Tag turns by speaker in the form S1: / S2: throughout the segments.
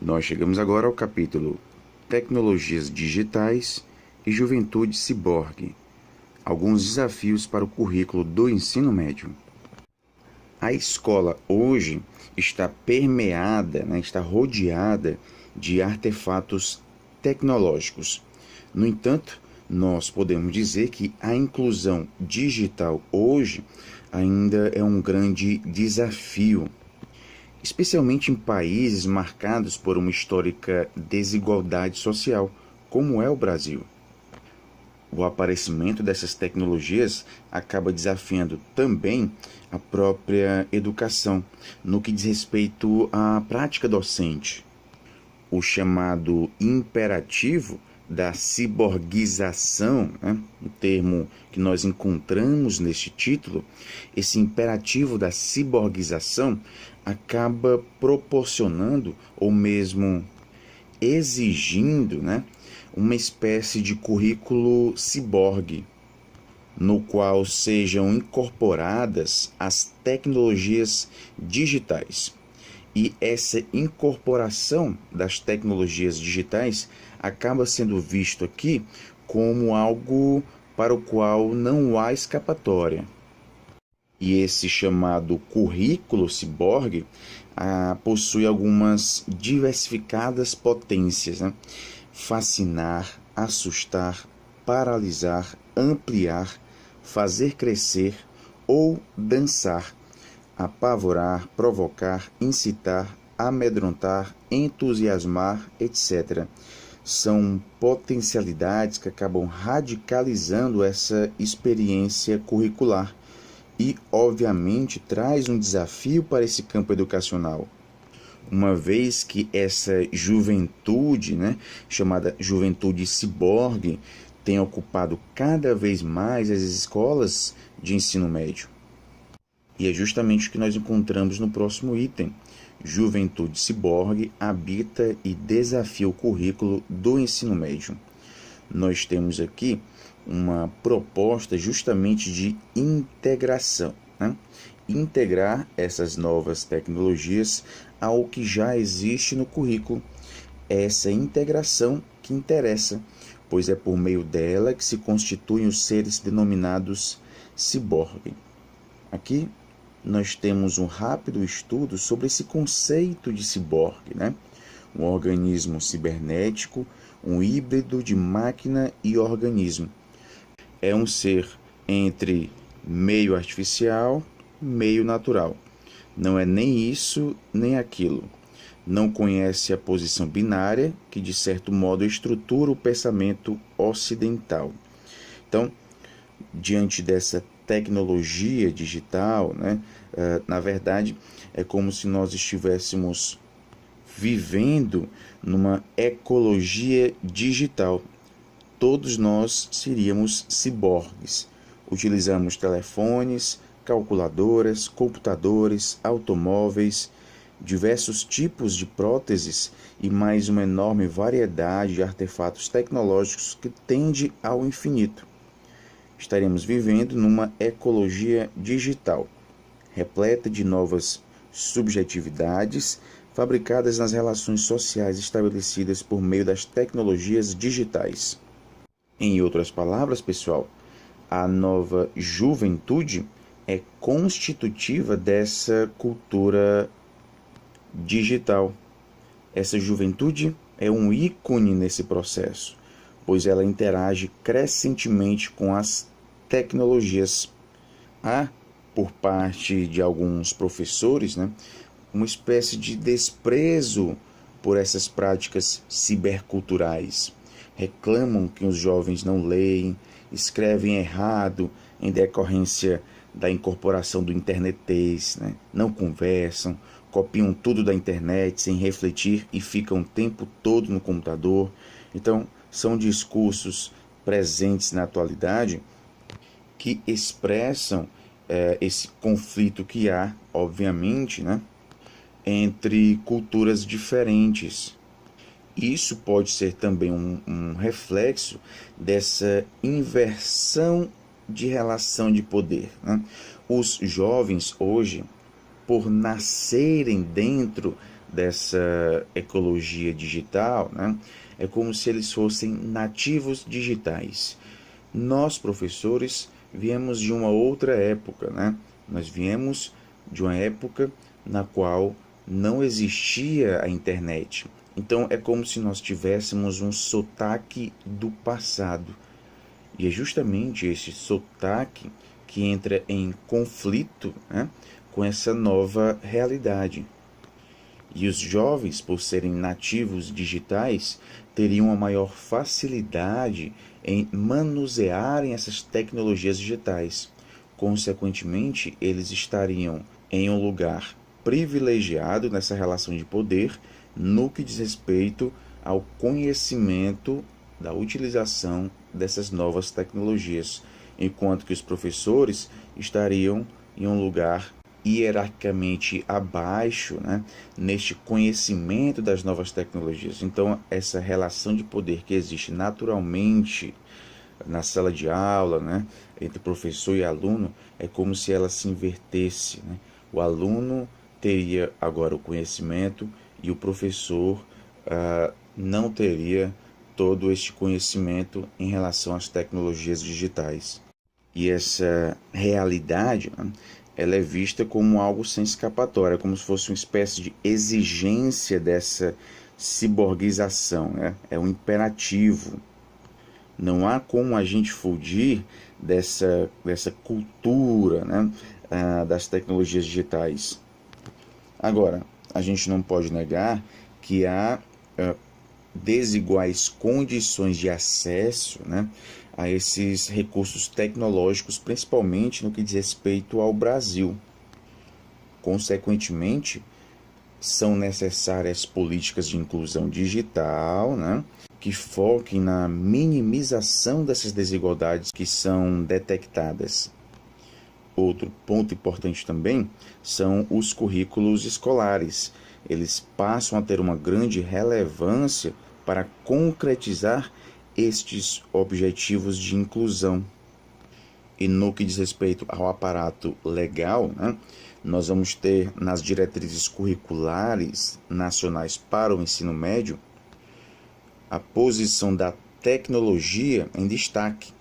S1: Nós chegamos agora ao capítulo Tecnologias Digitais e Juventude Ciborgue. Alguns desafios para o currículo do ensino médio. A escola hoje está permeada, está rodeada de artefatos tecnológicos. No entanto, nós podemos dizer que a inclusão digital hoje ainda é um grande desafio, especialmente em países marcados por uma histórica desigualdade social, como é o Brasil. O aparecimento dessas tecnologias acaba desafiando também a própria educação, no que diz respeito à prática docente. O chamado imperativo da ciborguização, um termo que nós encontramos neste título, esse imperativo da ciborguização acaba proporcionando ou mesmo exigindo, uma espécie de currículo ciborgue, no qual sejam incorporadas as tecnologias digitais. E essa incorporação das tecnologias digitais acaba sendo visto aqui como algo para o qual não há escapatória. E esse chamado currículo ciborgue possui algumas diversificadas potências, fascinar, assustar, paralisar, ampliar, fazer crescer ou dançar, apavorar, provocar, incitar, amedrontar, entusiasmar, etc. São potencialidades que acabam radicalizando essa experiência curricular e, obviamente, traz um desafio para esse campo educacional, uma vez que essa juventude, chamada juventude ciborgue, tem ocupado cada vez mais as escolas de ensino médio. E é justamente o que nós encontramos no próximo item. Juventude ciborgue habita e desafia o currículo do ensino médio. Nós temos aqui uma proposta justamente de integração, integrar essas novas tecnologias ao que já existe no currículo. Essa integração que interessa, pois é por meio dela que se constituem os seres denominados ciborgue. Aqui nós temos um rápido estudo sobre esse conceito de ciborgue, um organismo cibernético, um híbrido de máquina e organismo. É um ser entre meio artificial e meio natural. Não é nem isso nem aquilo. Não conhece a posição binária, que de certo modo estrutura o pensamento ocidental. Então, diante dessa tecnologia digital, na verdade, é como se nós estivéssemos vivendo numa ecologia digital. Todos nós seríamos ciborgues. Utilizamos telefones, calculadoras, computadores, automóveis, diversos tipos de próteses e mais uma enorme variedade de artefatos tecnológicos que tende ao infinito. Estaremos vivendo numa ecologia digital, repleta de novas subjetividades fabricadas nas relações sociais estabelecidas por meio das tecnologias digitais. Em outras palavras, pessoal, a nova juventude é constitutiva dessa cultura digital. Essa juventude é um ícone nesse processo, pois ela interage crescentemente com as tecnologias. Há, por parte de alguns professores, uma espécie de desprezo por essas práticas ciberculturais. Reclamam que os jovens não leem, escrevem errado em decorrência da incorporação do internetês, não conversam, copiam tudo da internet sem refletir e ficam o tempo todo no computador. Então, são discursos presentes na atualidade que expressam esse conflito que há, obviamente, entre culturas diferentes. Isso pode ser também um reflexo dessa inversão de relação de poder. Os jovens hoje, por nascerem dentro dessa ecologia digital, né, é como se eles fossem nativos digitais. Nós, professores, viemos de uma outra época, né? Nós viemos de uma época na qual não existia a internet. Então é como se nós tivéssemos um sotaque do passado. E é justamente esse sotaque que entra em conflito, né, com essa nova realidade. E os jovens, por serem nativos digitais, teriam uma maior facilidade em manusearem essas tecnologias digitais. Consequentemente, eles estariam em um lugar privilegiado nessa relação de poder no que diz respeito ao conhecimento da utilização dessas novas tecnologias, enquanto que os professores estariam em um lugar hierarquicamente abaixo, né, neste conhecimento das novas tecnologias. Então, essa relação de poder que existe naturalmente na sala de aula, né, entre professor e aluno, é como se ela se invertesse, né? O aluno teria agora o conhecimento e o professor não teria todo este conhecimento em relação às tecnologias digitais. E essa realidade, né, ela é vista como algo sem escapatória, como se fosse uma espécie de exigência dessa ciborguização, né? É um imperativo. Não há como a gente fugir dessa cultura, né, das tecnologias digitais. Agora, a gente não pode negar que há desiguais condições de acesso, né, a esses recursos tecnológicos, principalmente no que diz respeito ao Brasil. Consequentemente, são necessárias políticas de inclusão digital, né, que foquem na minimização dessas desigualdades que são detectadas. Outro ponto importante também são os currículos escolares. Eles passam a ter uma grande relevância para concretizar estes objetivos de inclusão. E no que diz respeito ao aparato legal, né, nós vamos ter nas diretrizes curriculares nacionais para o ensino médio a posição da tecnologia em destaque.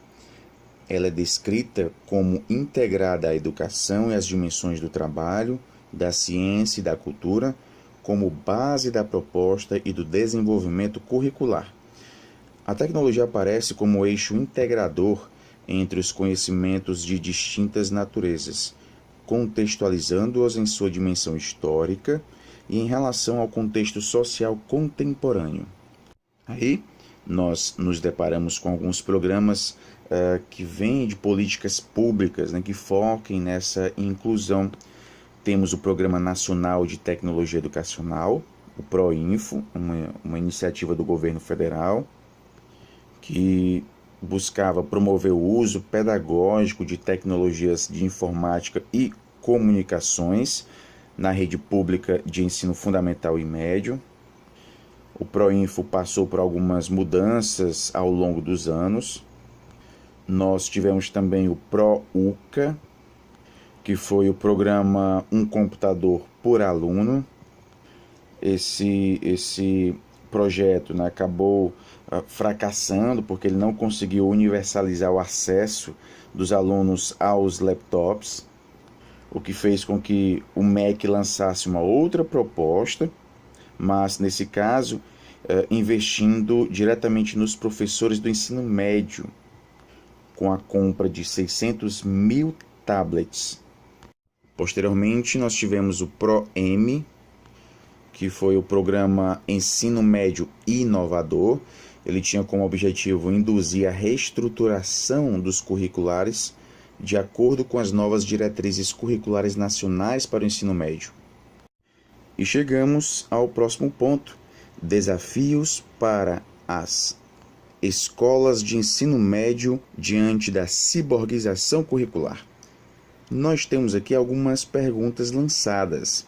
S1: Ela é descrita como integrada à educação e às dimensões do trabalho, da ciência e da cultura, como base da proposta e do desenvolvimento curricular. A tecnologia aparece como eixo integrador entre os conhecimentos de distintas naturezas, contextualizando-os em sua dimensão histórica e em relação ao contexto social contemporâneo. Aí nós nos deparamos com alguns programas que vêm de políticas públicas, né, que foquem nessa inclusão. Temos o Programa Nacional de Tecnologia Educacional, o PROINFO, uma iniciativa do governo federal, que buscava promover o uso pedagógico de tecnologias de informática e comunicações na rede pública de ensino fundamental e médio. O PROINFO passou por algumas mudanças ao longo dos anos. Nós tivemos também o PROUCA, que foi o programa Um Computador por Aluno. Esse projeto, né, acabou fracassando porque ele não conseguiu universalizar o acesso dos alunos aos laptops, o que fez com que o MEC lançasse uma outra proposta, mas nesse caso investindo diretamente nos professores do ensino médio, com a compra de 600 mil tablets. Posteriormente, nós tivemos o PROEM, que foi o programa Ensino Médio Inovador. Ele tinha como objetivo induzir a reestruturação dos curriculares de acordo com as novas diretrizes curriculares nacionais para o ensino médio. E chegamos ao próximo ponto: desafios para as escolas de ensino médio diante da ciborguização curricular. Nós temos aqui algumas perguntas lançadas.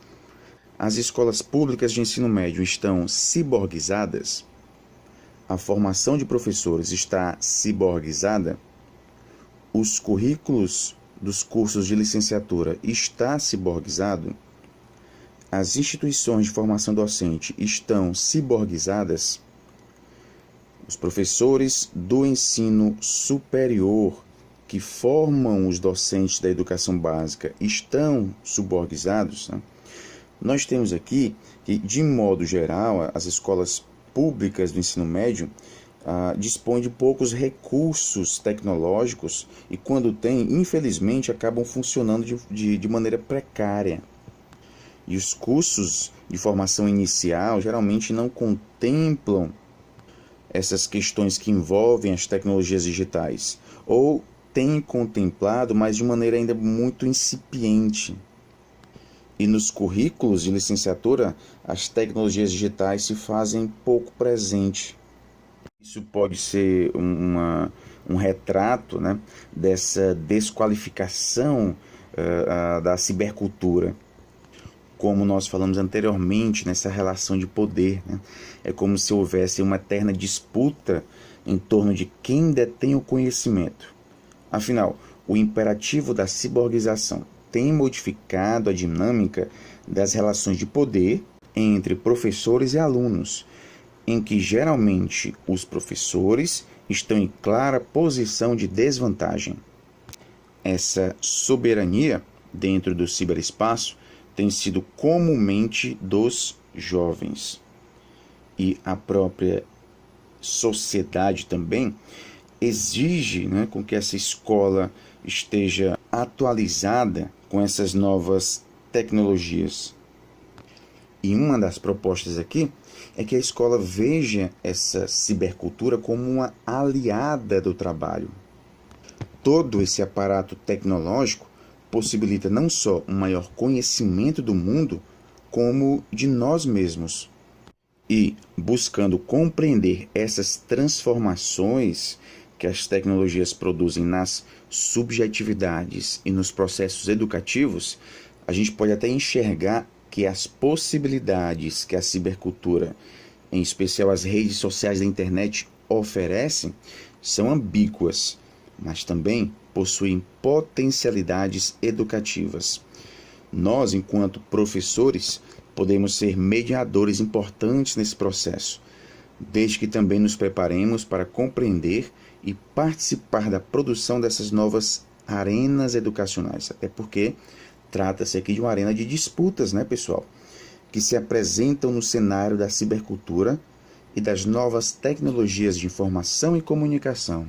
S1: As escolas públicas de ensino médio estão ciborguizadas? A formação de professores está ciborguizada? Os currículos dos cursos de licenciatura está ciborguizado? as instituições de formação docente estão ciborguizadas, os professores do ensino superior que formam os docentes da educação básica estão suborganizados, né? Nós temos aqui que, de modo geral, as escolas públicas do ensino médio dispõem de poucos recursos tecnológicos e, quando tem, infelizmente, acabam funcionando de maneira precária. E os cursos de formação inicial geralmente não contemplam essas questões que envolvem as tecnologias digitais, ou têm contemplado, mas de maneira ainda muito incipiente. E nos currículos de licenciatura, as tecnologias digitais se fazem pouco presente. Isso pode ser um retrato, né, dessa desqualificação da cibercultura. Como nós falamos anteriormente, nessa relação de poder, né? É como se houvesse uma eterna disputa em torno de quem detém o conhecimento. Afinal, o imperativo da ciborgização tem modificado a dinâmica das relações de poder entre professores e alunos, em que geralmente os professores estão em clara posição de desvantagem. Essa soberania dentro do ciberespaço tem sido comumente dos jovens. E a própria sociedade também exige, né, com que essa escola esteja atualizada com essas novas tecnologias. E uma das propostas aqui é que a escola veja essa cibercultura como uma aliada do trabalho. Todo esse aparato tecnológico possibilita não só um maior conhecimento do mundo, como de nós mesmos. E, buscando compreender essas transformações que as tecnologias produzem nas subjetividades e nos processos educativos, a gente pode até enxergar que as possibilidades que a cibercultura, em especial as redes sociais da internet, oferecem, são ambíguas, mas também possuem potencialidades educativas. Nós, enquanto professores, podemos ser mediadores importantes nesse processo, desde que também nos preparemos para compreender e participar da produção dessas novas arenas educacionais, até porque trata-se aqui de uma arena de disputas, né, pessoal, que se apresentam no cenário da cibercultura e das novas tecnologias de informação e comunicação.